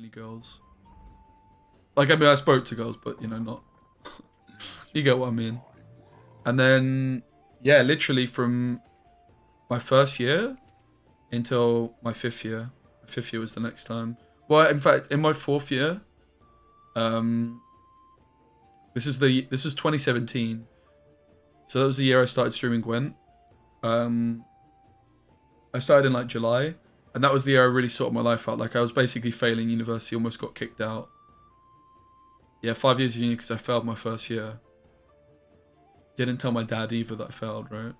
only girls. Like, I mean, I spoke to girls, but, you know, not... You get what I mean. And then, yeah, literally from my first year until my 5th year. My 5th year was the next time. Well, in fact, in my 4th year, this is 2017. So that was the year I started streaming Gwent. I started in like July, and that was the year I really sorted my life out. Like I was basically failing university, almost got kicked out. Yeah, 5 years of uni because I failed my first year. Didn't tell my dad either that I failed, right?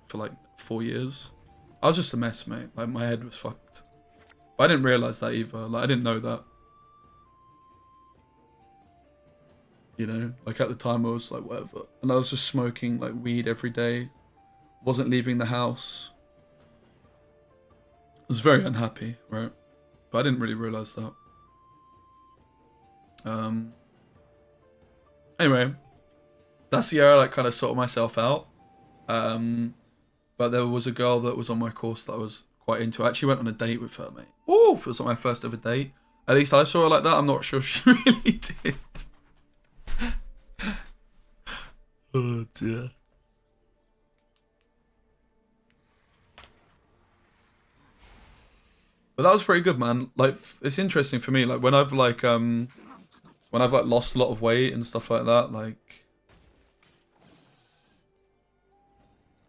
For like 4 years. I was just a mess, mate. Like my head was fucked. But I didn't realize that either. Like I didn't know that. You know, like at the time I was like whatever. And I was just smoking like weed every day. Wasn't leaving the house. I was very unhappy, right? But I didn't really realize that. Anyway, that's the year I like kind of sorted myself out. But there was a girl that was on my course that I was quite into. I actually went on a date with her, mate. Oh, it was like my first ever date. At least I saw her like that. I'm not sure she really did. Oh dear. But that was pretty good, man. Like, it's interesting for me. Like when I've like lost a lot of weight and stuff like that, like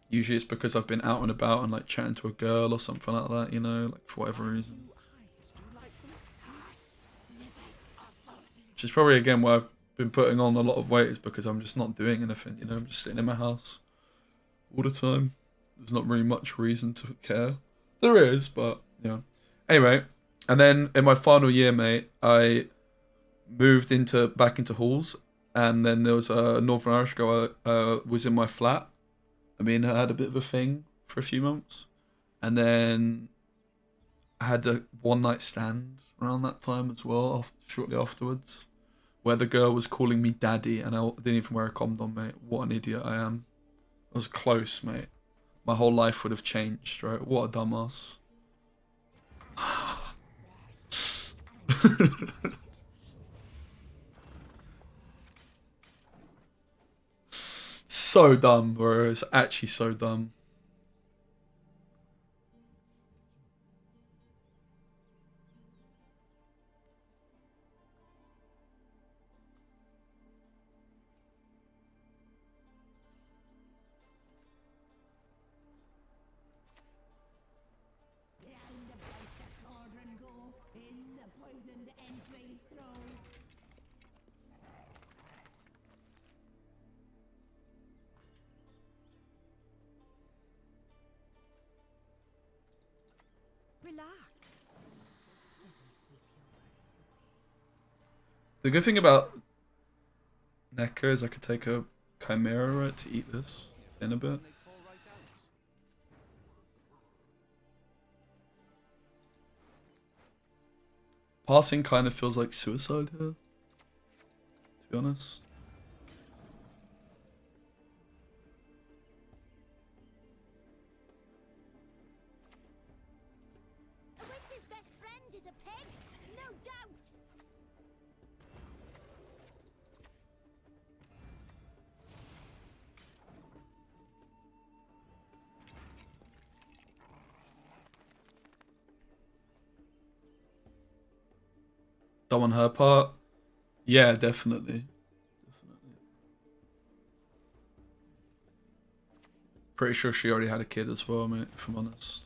usually it's because I've been out and about and like chatting to a girl or something like that, you know, like for whatever reason. Which is probably again why I've been putting on a lot of weight, is because I'm just not doing anything, you know, I'm just sitting in my house all the time. There's not really much reason to care. There is, but yeah. Anyway, and then in my final year, mate, I moved back into halls, and then there was a Northern Irish girl was in my flat. I mean, I had a bit of a thing for a few months, and then I had a one-night stand around that time as well, shortly afterwards, where the girl was calling me daddy, and I didn't even wear a condom, mate. What an idiot I am. I was close, mate. My whole life would have changed, right? What a dumbass. So dumb, bro. It's actually so dumb. The good thing about Nekker is I could take a chimera, right, to eat this in a bit. Passing kind of feels like suicide here, to be honest. A witch's best friend is a pig, no doubt. Dumb on her part? Yeah, definitely. Pretty sure she already had a kid as well, mate, if I'm honest.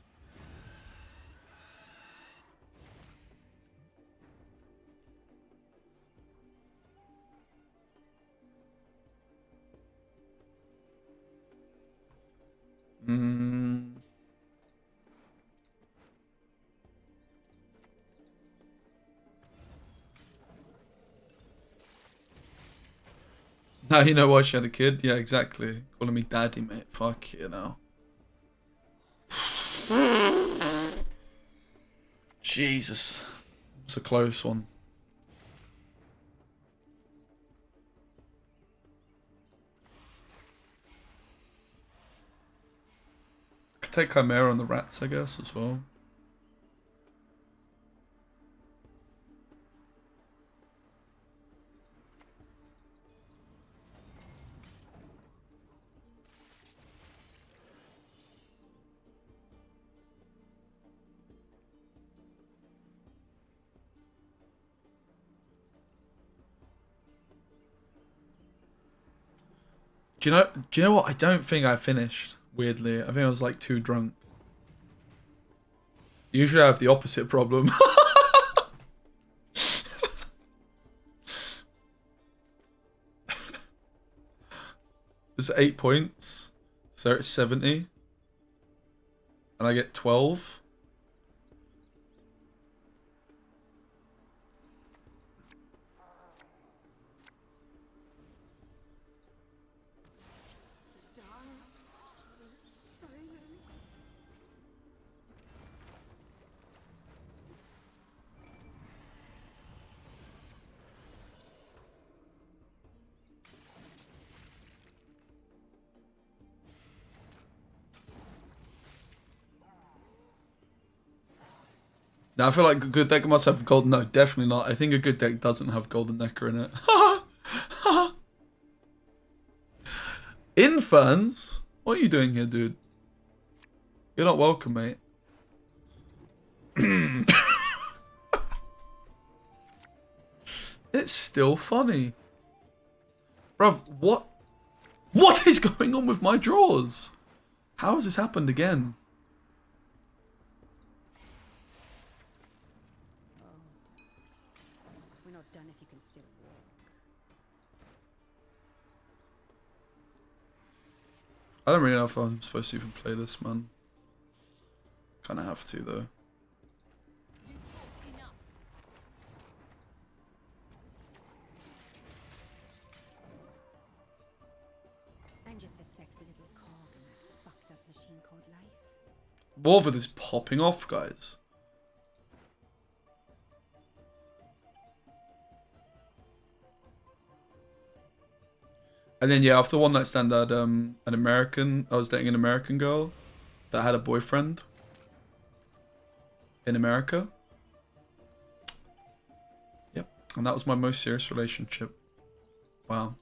Now you know why she had a kid? Yeah, exactly. Calling me daddy, mate. Fuck you now. Jesus. It's a close one. Could take Chimera on the rats, I guess, as well. Do you know what? I don't think I finished. Weirdly, I think I was like too drunk. Usually I have the opposite problem. There's 8 points. So it's 70. And I get 12. Now I feel like a good deck must have golden. No, definitely not. I think a good deck doesn't have golden Nekker in it. Inferns? What are you doing here, dude? You're not welcome, mate. It's still funny. Bruv, what? What is going on with my drawers? How has this happened again? We're not done if you can still walk. I don't really know if I'm supposed to even play this, man. Kind of have to, though. You talked enough. I'm just a sexy little cog in that fucked up machine called life. Warvid is popping off, guys. And then yeah, after one night stand, I had I was dating an American girl that had a boyfriend in America. Yep, and that was my most serious relationship. Wow.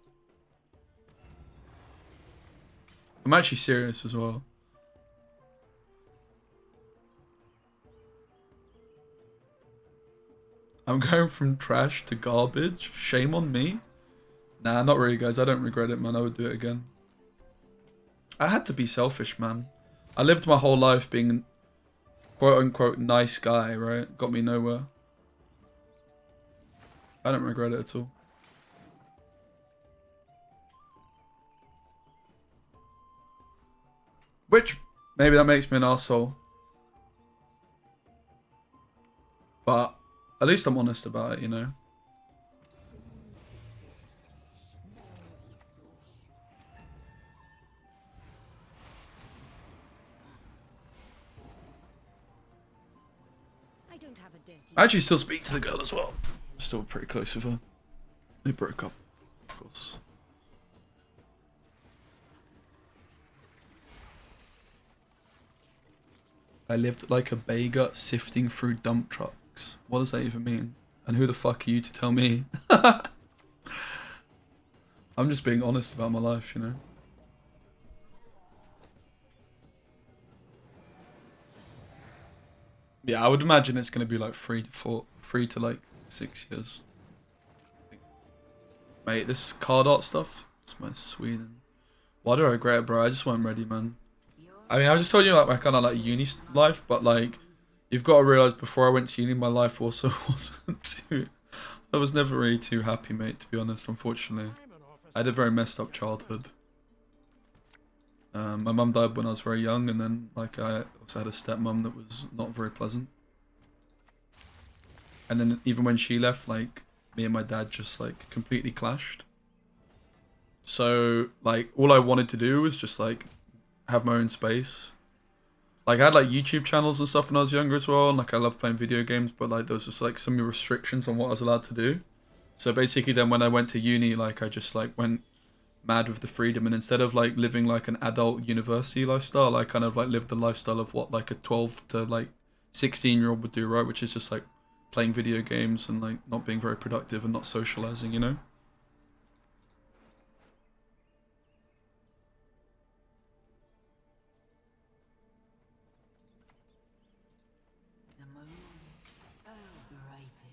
I'm actually serious as well. I'm going from trash to garbage. Shame on me. Nah, not really, guys. I don't regret it, man. I would do it again. I had to be selfish, man. I lived my whole life being a quote-unquote nice guy, right? Got me nowhere. I don't regret it at all. Which, maybe that makes me an arsehole. But at least I'm honest about it, you know? I actually still speak to the girl as well. Still pretty close with her. They broke up, of course. I lived like a beggar sifting through dump trucks. What does that even mean? And who the fuck are you to tell me? I'm just being honest about my life, you know? Yeah, I would imagine it's going to be like 3 to like 6 years. Mate, this card art stuff, it's my Sweden. Why do I regret it, bro? I just wasn't ready, man. I mean, I just told you like my kind of like uni life, but like, you've got to realize before I went to uni, my life also wasn't too... I was never really too happy, mate, to be honest, unfortunately. I had a very messed up childhood. My mum died when I was very young, and then like I also had a stepmom that was not very pleasant. And then even when she left, like me and my dad just like completely clashed. So like all I wanted to do was just like have my own space. Like I had like YouTube channels and stuff when I was younger as well, and like I loved playing video games, but like there was just like some restrictions on what I was allowed to do. So basically then when I went to uni, like I just like went mad with the freedom, and instead of like living like an adult university lifestyle, I kind of like lived the lifestyle of what like a 12 to like 16-year-old would do, right? Which is just like playing video games and like not being very productive and not socializing, you know?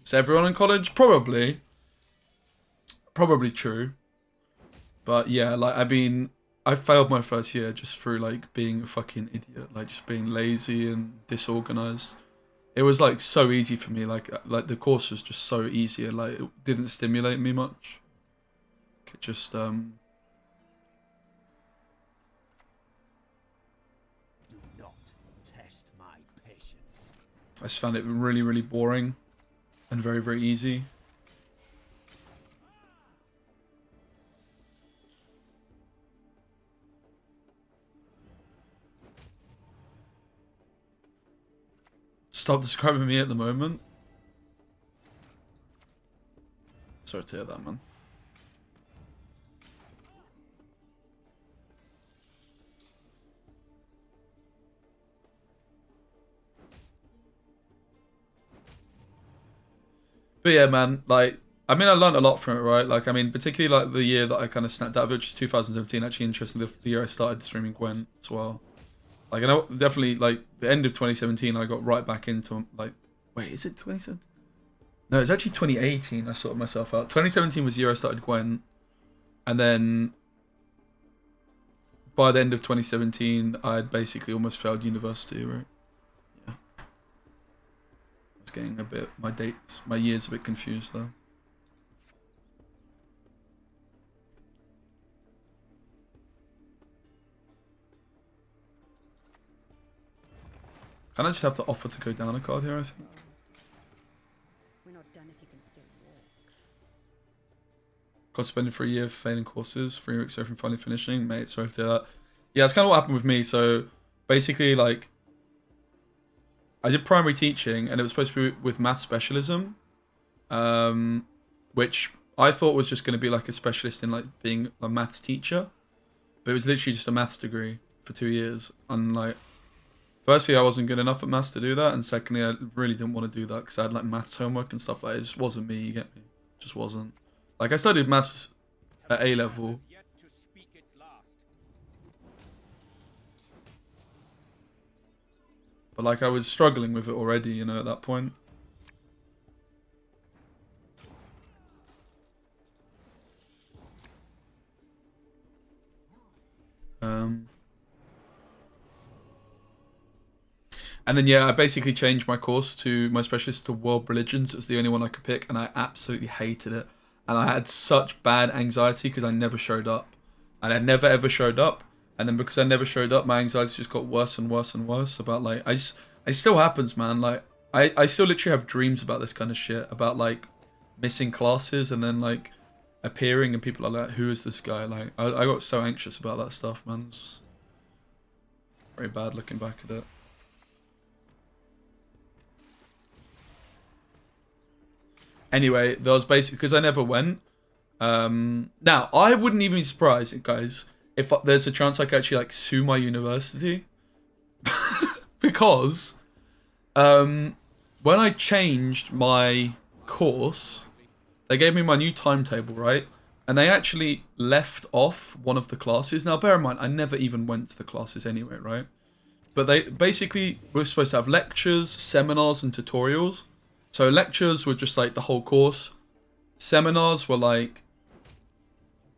Is everyone in college? Probably true. But yeah, like I mean, I failed my first year just through like being a fucking idiot, like just being lazy and disorganized. It was like so easy for me, like the course was just so easy and like it didn't stimulate me much. It just Do not test my patience. I just found it really, really boring and very, very easy. Stop describing me at the moment. Sorry to hear that, man. But yeah, man, like, I mean, I learned a lot from it, right? Like, I mean, particularly like the year that I kind of snapped out of it, which is 2017. Actually, interesting, the year I started streaming Gwent as well. Like, I know definitely like the end of 2017, I got right back into like, wait, is it 2017? No, it's actually 2018. I sorted myself out. 2017 was the year I started Gwent, and then by the end of 2017, I had basically almost failed university, right? Yeah. I was getting a bit, my years a bit confused though. Can I just have to offer to go down a card here, I think? We're not done if you can still walk. Got suspended for a year for failing courses, 3 weeks away from finally finishing. Mate, sorry to hear that. Yeah, that's kind of what happened with me. So basically, like, I did primary teaching and it was supposed to be with math specialism, which I thought was just going to be like a specialist in like being a maths teacher. But it was literally just a maths degree for 2 years. And like, firstly, I wasn't good enough at maths to do that. And secondly, I really didn't want to do that because I had like maths homework and stuff like that. It just wasn't me, you get me? It just wasn't. Like, I studied maths at A level. But like, I was struggling with it already, you know, at that point. And then, yeah, I basically changed my course to my specialist to world religions. It's the only one I could pick, and I absolutely hated it. And I had such bad anxiety because I never showed up. And I never ever showed up. And then because I never showed up, my anxiety just got worse and worse and worse about like, it still happens, man. Like, I still literally have dreams about this kind of shit, about like missing classes and then like appearing and people are like, who is this guy? Like, I got so anxious about that stuff, man. It's very bad looking back at it. Anyway, there was basically, because I never went. Now, I wouldn't even be surprised, guys, if there's a chance I could actually like sue my university. Because when I changed my course, they gave me my new timetable, right? And they actually left off one of the classes. Now, bear in mind, I never even went to the classes anyway, right? But they basically were supposed to have lectures, seminars, and tutorials. So lectures were just like the whole course. Seminars were like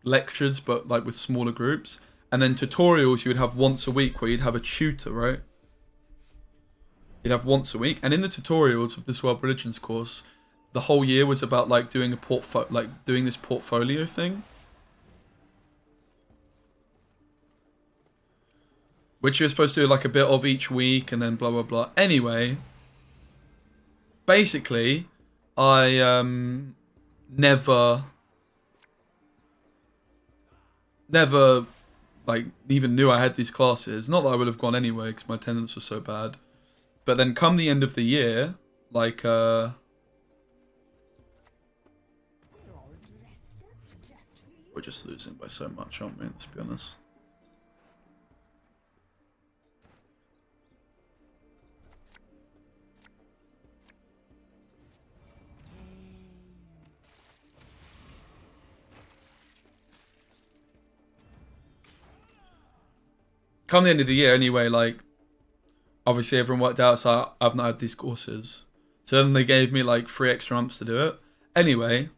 lectures, but like with smaller groups. And then tutorials you would have once a week where you'd have a tutor, right? You'd have once a week. And in the tutorials of this World Religions course, the whole year was about like doing a doing this portfolio thing. Which you're supposed to do like a bit of each week and then blah blah blah. Anyway, basically, I never like even knew I had these classes. Not that I would have gone anyway because my attendance was so bad. But then come the end of the year, like we're just losing by so much, aren't we? Let's be honest. Come the end of the year anyway, like, obviously everyone worked out, so I've not had these courses. So then they gave me like 3 extra months to do it. Anyway,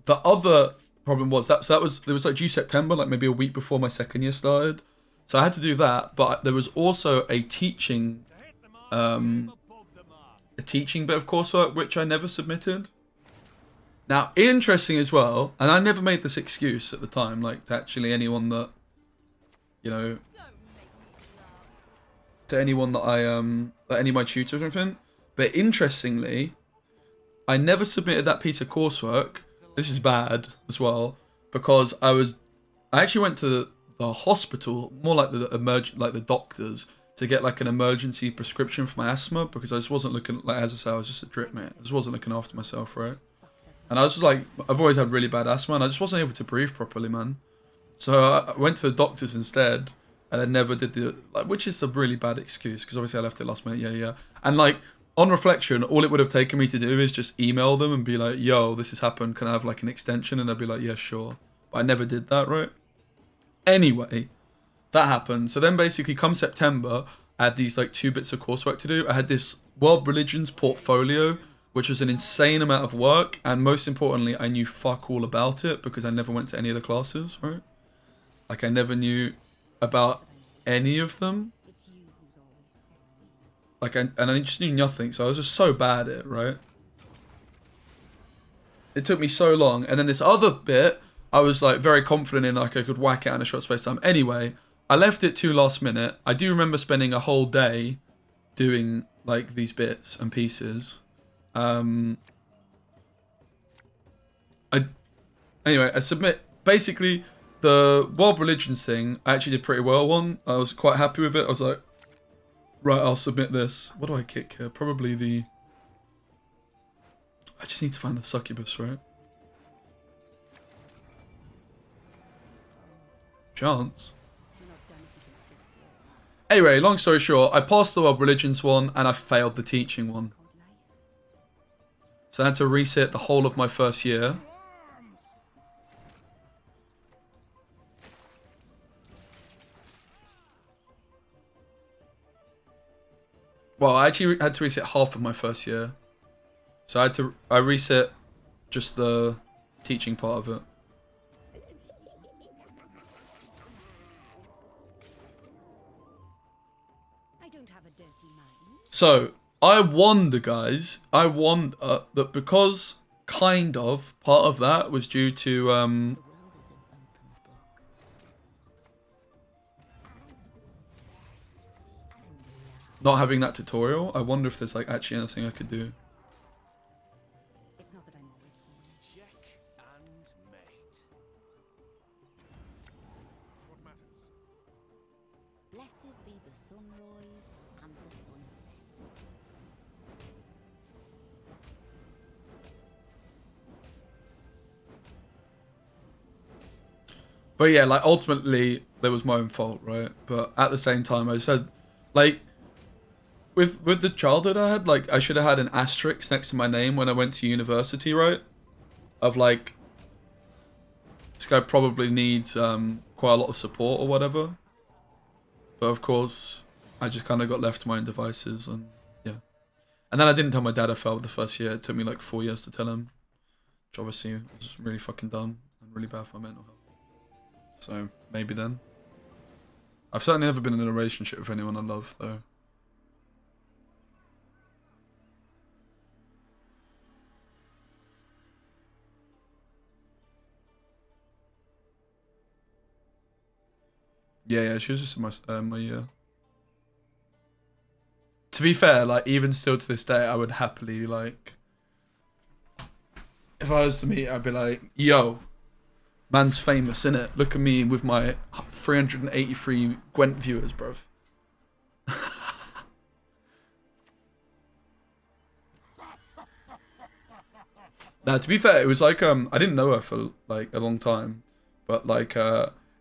the other Problem was that was it was like due September, like maybe a week before my second year started. So I had to do that, but there was also a teaching bit of coursework which I never submitted. Now, interesting as well, and I never made this excuse at the time, like to actually anyone that, you know, to anyone that like any of my tutors or anything. But interestingly, I never submitted that piece of coursework. This is bad as well, because I actually went to the hospital, more like the doctors, to get like an emergency prescription for my asthma, because I just wasn't looking, like as I said, I was just a drip mate. I just wasn't looking after myself, right? And I was just like, I've always had really bad asthma, and I just wasn't able to breathe properly, man. So I went to the doctors instead, and I never did which is a really bad excuse, because obviously I left it last minute, yeah. And like, on reflection, all it would have taken me to do is just email them and be like, yo, this has happened, can I have like an extension? And they'd be like, yeah, sure. But I never did that, right? Anyway, that happened. So then basically come September, I had these like 2 bits of coursework to do. I had this world religions portfolio, which was an insane amount of work. And most importantly, I knew fuck all about it because I never went to any of the classes, right? Like I never knew about any of them. It's you who's always sexy. Like, and I just knew nothing, so I was just so bad at it, right? It took me so long, and then this other bit, I was like very confident in, like I could whack it out in a short space of time. Anyway, I left it too last minute. I do remember spending a whole day doing like these bits and pieces. Anyway, I submit basically the world religions thing. I actually did pretty well on. I was quite happy with it. I was like, right, I'll submit this. What do I kick here? Probably the... I just need to find the succubus, right? Chance. You're not done if you can still hear. Anyway, long story short, I passed the world religions one and I failed the teaching one. Called life. So I had to resit the whole of my first year. Well, I actually had to reset half of my first year. So I reset just the teaching part of it. I don't have a dirty mind. So, I wonder, guys, that because kind of part of that was due to, The world is an open book. not having that tutorial. I wonder if there's like actually anything I could do. It's not that I'm always horny. Check and mate. That's what matters. Blessed be the sunrise and the sunset. But yeah, like ultimately, that was my own fault, right? But at the same time, I said, like, with the childhood I had, like, I should have had an asterisk next to my name when I went to university, right? Of like, this guy probably needs quite a lot of support or whatever. But of course, I just kind of got left to my own devices, and yeah. And then I didn't tell my dad I failed the first year. It took me like 4 years to tell him, which obviously was really fucking dumb and really bad for my mental health. So maybe then. I've certainly never been in a relationship with anyone I love, though. Yeah, she was just in my year. To be fair, like, even still to this day, I would happily, like... If I was to meet, I'd be like, yo, man's famous, innit? Look at me with my 383 Gwent viewers, bruv. Now, to be fair, it was like, I didn't know her for, like, a long time. But, like,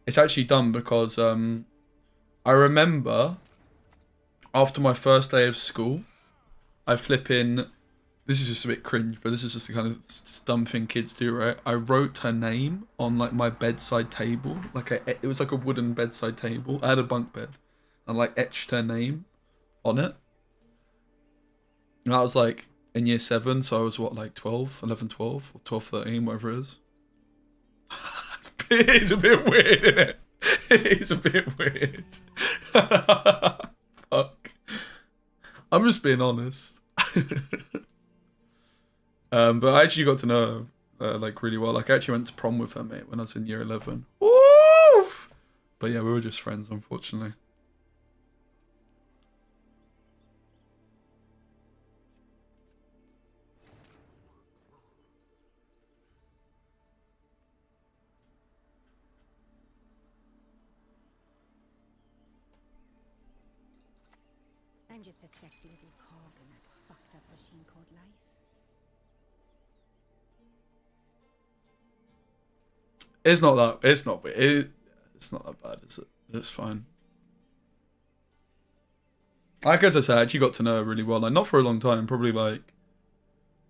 it's actually done because, I remember after my first day of school, I flip in... This is just a bit cringe, but this is just the kind of dumb thing kids do, right? I wrote her name on like my bedside table, it was like a wooden bedside table. I had a bunk bed, and like etched her name on it. And I was like in year 7, so I was what, like 12, 11, 12, or 12, 13, whatever it is. It is a bit weird, isn't it? It is a bit weird. Fuck. I'm just being honest. But I actually got to know her like really well. Like I actually went to prom with her, mate, when I was in year 11. Oof! But yeah, we were just friends, unfortunately. I'm just a sexy little cog in that fucked up machine called life. It's not that. It's not. It's not that bad, is it? It's fine. Like as I said, I actually got to know her really well. Like not for a long time, probably like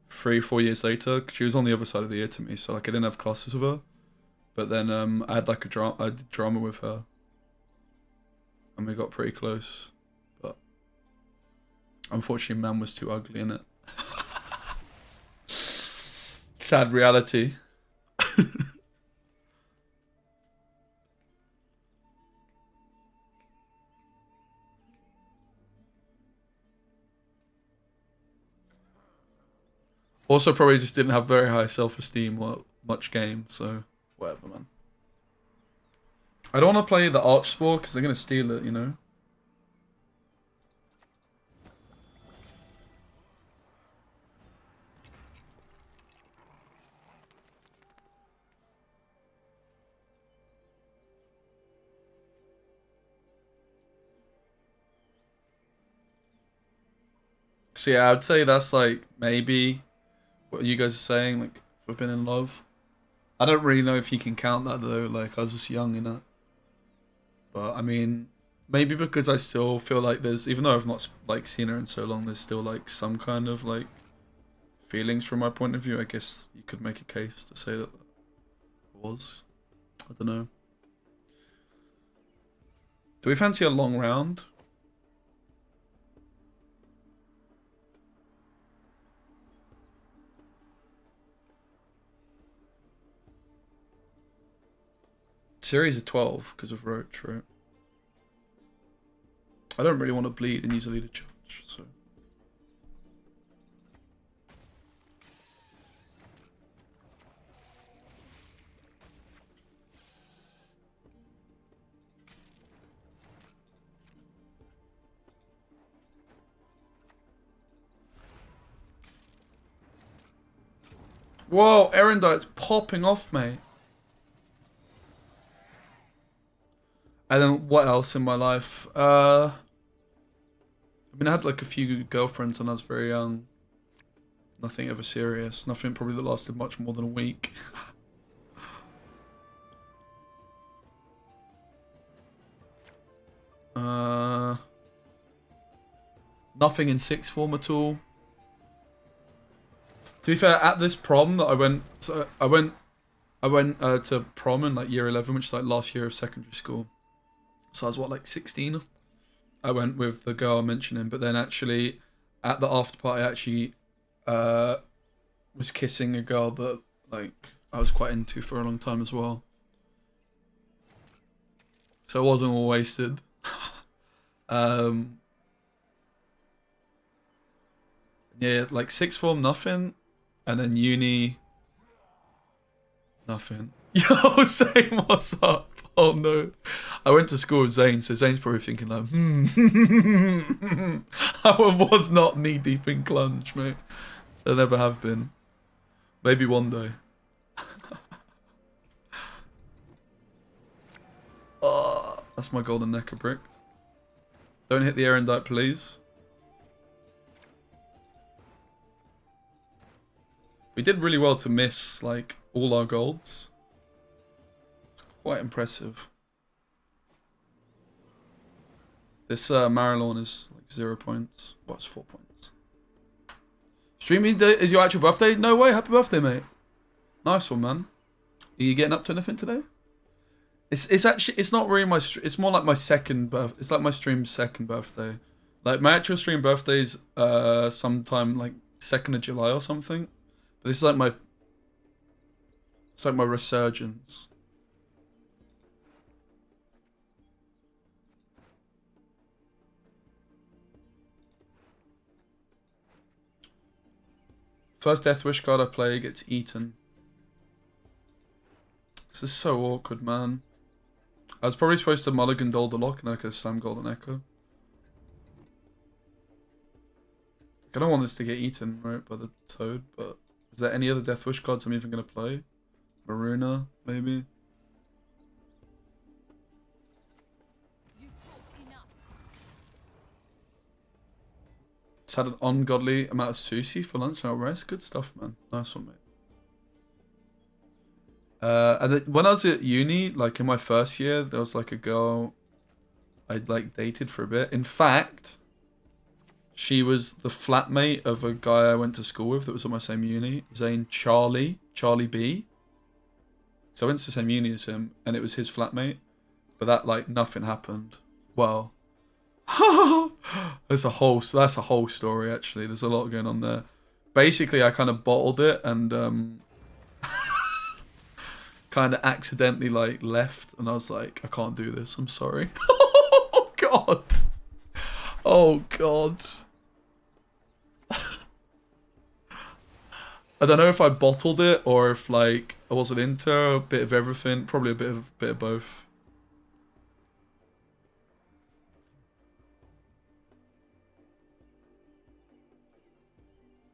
3-4 years later. 'Cause she was on the other side of the year to me, so like I didn't have classes with her. But then I had like I did drama with her, and we got pretty close. But unfortunately, man was too ugly in it. Sad reality. Also, probably just didn't have very high self-esteem or much game, so whatever, man. I don't want to play the Archspore because they're going to steal it, you know? So yeah, I'd say that's like maybe what you guys are saying, like we've been in love. I don't really know if you can count that though, like I was just young in it. But I mean, maybe because I still feel like there's, even though I've not like seen her in so long, there's still like some kind of like feelings from my point of view. I guess you could make a case to say that it was. I don't know. Do we fancy a long round? Series of 12 because of Roach, right? I don't really want to bleed and use a leader charge, so. Whoa, Erendite's popping off, mate. And then what else in my life? I mean, I had like a few girlfriends when I was very young. Nothing ever serious. Nothing probably that lasted much more than a week. Nothing in sixth form at all. To be fair, at this prom that I went, so I went to prom in like year 11, which is like last year of secondary school. So I was what, like 16? I went with the girl I mentioned, but then actually at the after party, I actually was kissing a girl that like I was quite into for a long time as well. So it wasn't all wasted. Yeah, like sixth form, nothing, and then uni, nothing. Yo, Zane, what's up? Oh no. I went to school with Zane, so Zane's probably thinking like, I was not knee deep in clunge, mate. I never have been. Maybe one day. Oh, that's my golden Nekker brick. Don't hit the Erendite, please. We did really well to miss like all our golds. Quite impressive. This Marilyn is like 0 points. Well, it's 4 points. Streaming day is your actual birthday? No way! Happy birthday, mate. Nice one, man. Are you getting up to anything today? It's actually, it's not really my. It's more like my second birth. It's like my stream's second birthday. Like my actual stream birthday's sometime like 2nd of July or something. But this is like my. It's like my resurgence. First Death Wish card I play gets eaten. This is so awkward, man. I was probably supposed to mulligan Dolderlock and I could Sam Golden Echo. I don't want this to get eaten, right, by the Toad, but is there any other Death Wish cards I'm even going to play? Maruna, maybe? Just had an ungodly amount of sushi for lunch and rest. Good stuff, man. Nice one, mate. And then when I was at uni, like in my first year, there was like a girl I'd like dated for a bit. In fact, she was the flatmate of a guy I went to school with that was at my same uni. Zane Charlie B. So I went to the same uni as him, and it was his flatmate. But that, like, nothing happened. Well, that's a whole story, actually. There's a lot going on there. Basically, I kind of bottled it and kind of accidentally, like, left. And I was like, I can't do this. I'm sorry. Oh, God. Oh, God. I don't know if I bottled it or if like I wasn't into a bit of everything. Probably a bit of both.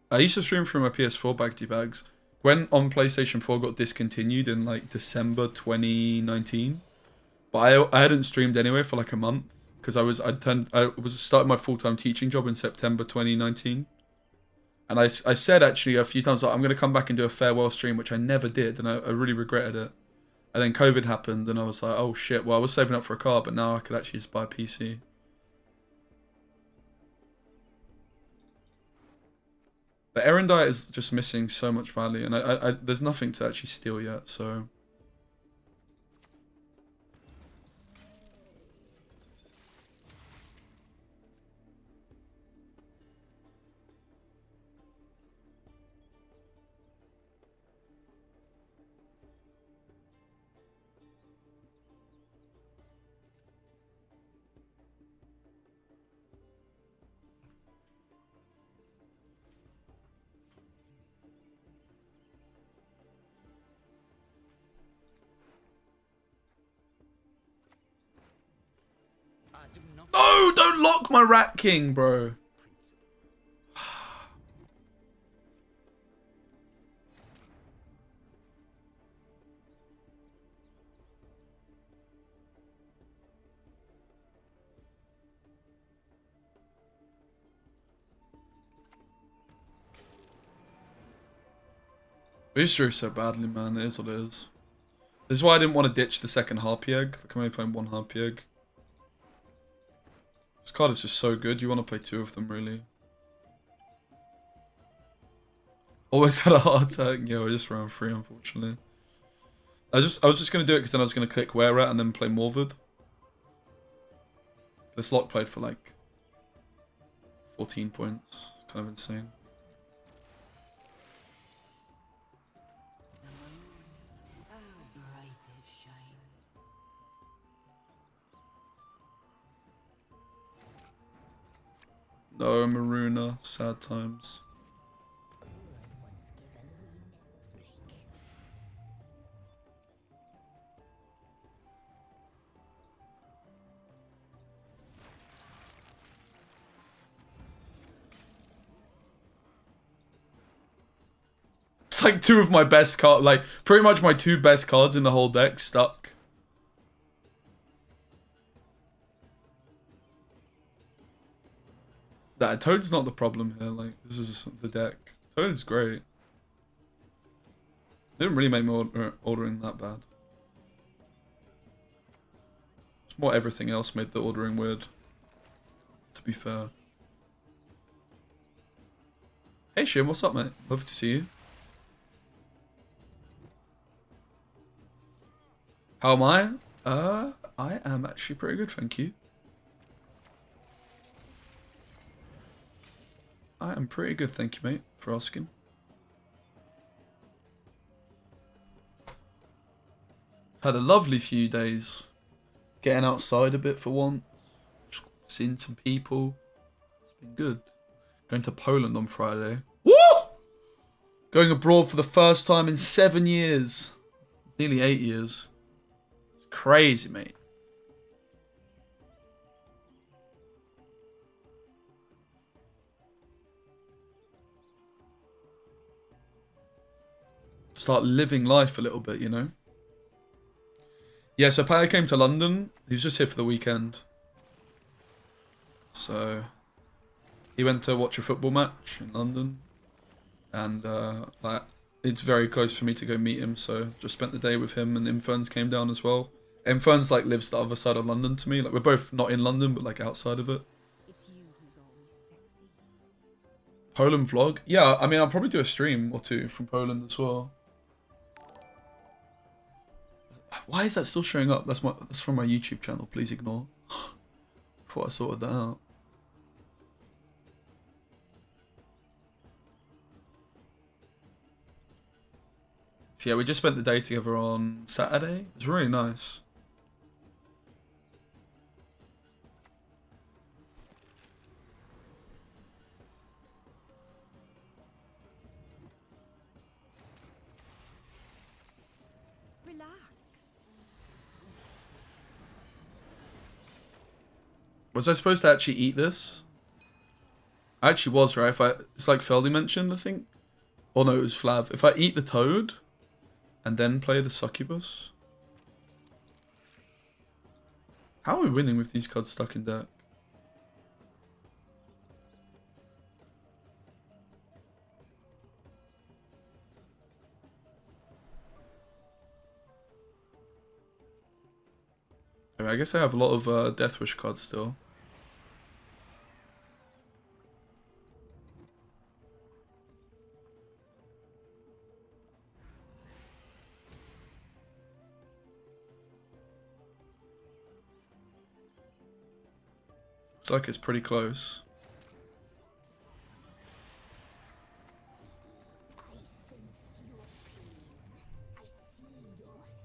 I used to stream through my PS4 baggy bags. Gwent on PlayStation 4 got discontinued in like December 2019, but I hadn't streamed anyway for like a month because I was starting my full-time teaching job in September 2019. And I said actually a few times, like, I'm going to come back and do a farewell stream, which I never did, and I really regretted it. And then COVID happened, and I was like, oh shit, well, I was saving up for a car, but now I could actually just buy a PC. The Erendite is just missing so much value, and I there's nothing to actually steal yet, so... No, don't lock my Rat King, bro. We just drew so badly, man. It is what it is. This is why I didn't want to ditch the second Harpy Egg. I can only play one Harpy Egg. This card is just so good. You want to play two of them, really. Always had a heart attack. Yeah, we're just round 3, unfortunately. I was just going to do it because then I was going to click Were Rat and then play Morvid. This lock played for like 14 points. Kind of insane. No, Maruna, sad times. It's like two of my best cards, like pretty much my 2 best cards in the whole deck stuck. That Toad's not the problem here, like, this is the deck. Toad is great. Didn't really make me ordering that bad. It's more everything else made the ordering weird, to be fair. Hey Shim, what's up, mate? Love to see you. How am I? I am actually pretty good, thank you. I am pretty good, thank you, mate, for asking. Had a lovely few days. Getting outside a bit for once. Seeing some people. It's been good. Going to Poland on Friday. Woo! Going abroad for the first time in 7 years. Nearly 8 years. It's crazy, mate. Start living life a little bit, you know? Yeah, so Paya came to London. He was just here for the weekend. So he went to watch a football match in London. And like, it's very close for me to go meet him, so just spent the day with him, and Inferns came down as well. Inferns like lives the other side of London to me. Like we're both not in London, but like outside of it. It's you who's always sexy. Poland vlog? Yeah, I mean I'll probably do a stream or two from Poland as well. Why is that still showing up? That's from my YouTube channel. Please ignore. Thought I sorted that out. So yeah, we just spent the day together on Saturday. It was really nice. Relax. Was I supposed to actually eat this? I actually was, right? It's like Feldy mentioned, I think. Oh no, it was Flav. If I eat the toad and then play the succubus. How are we winning with these cards stuck in deck? I mean, I guess I have a lot of Death Wish cards still. Looks like it's pretty close.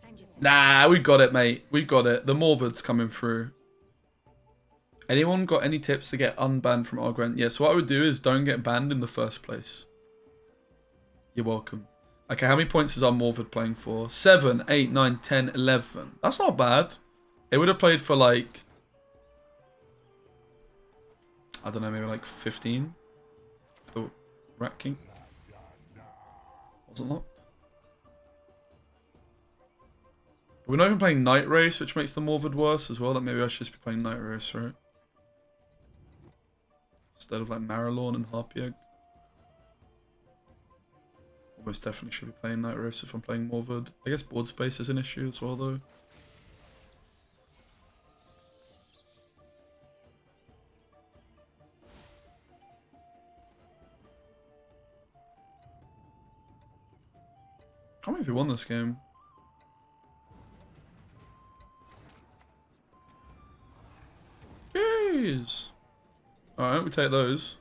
I'm just a Nah, we got it, mate. We got it. The Morvard's coming through. Anyone got any tips to get unbanned from our Gwent? Yeah, so what I would do is don't get banned in the first place. You're welcome. Okay, how many points is our Morvard playing for? 7, 8, 9, 10, 11. That's not bad. It would have played for like... I don't know, maybe like 15? If the Rat King wasn't locked. We're not even playing Night Race, which makes the Morvard worse as well. That maybe I should just be playing Night Race, right? Instead of like Maralawn and Harpy Egg. Almost definitely should be playing Night Race if I'm playing Morvard. I guess board space is an issue as well though. I can't believe we won this game. Jeez. Alright, we take those.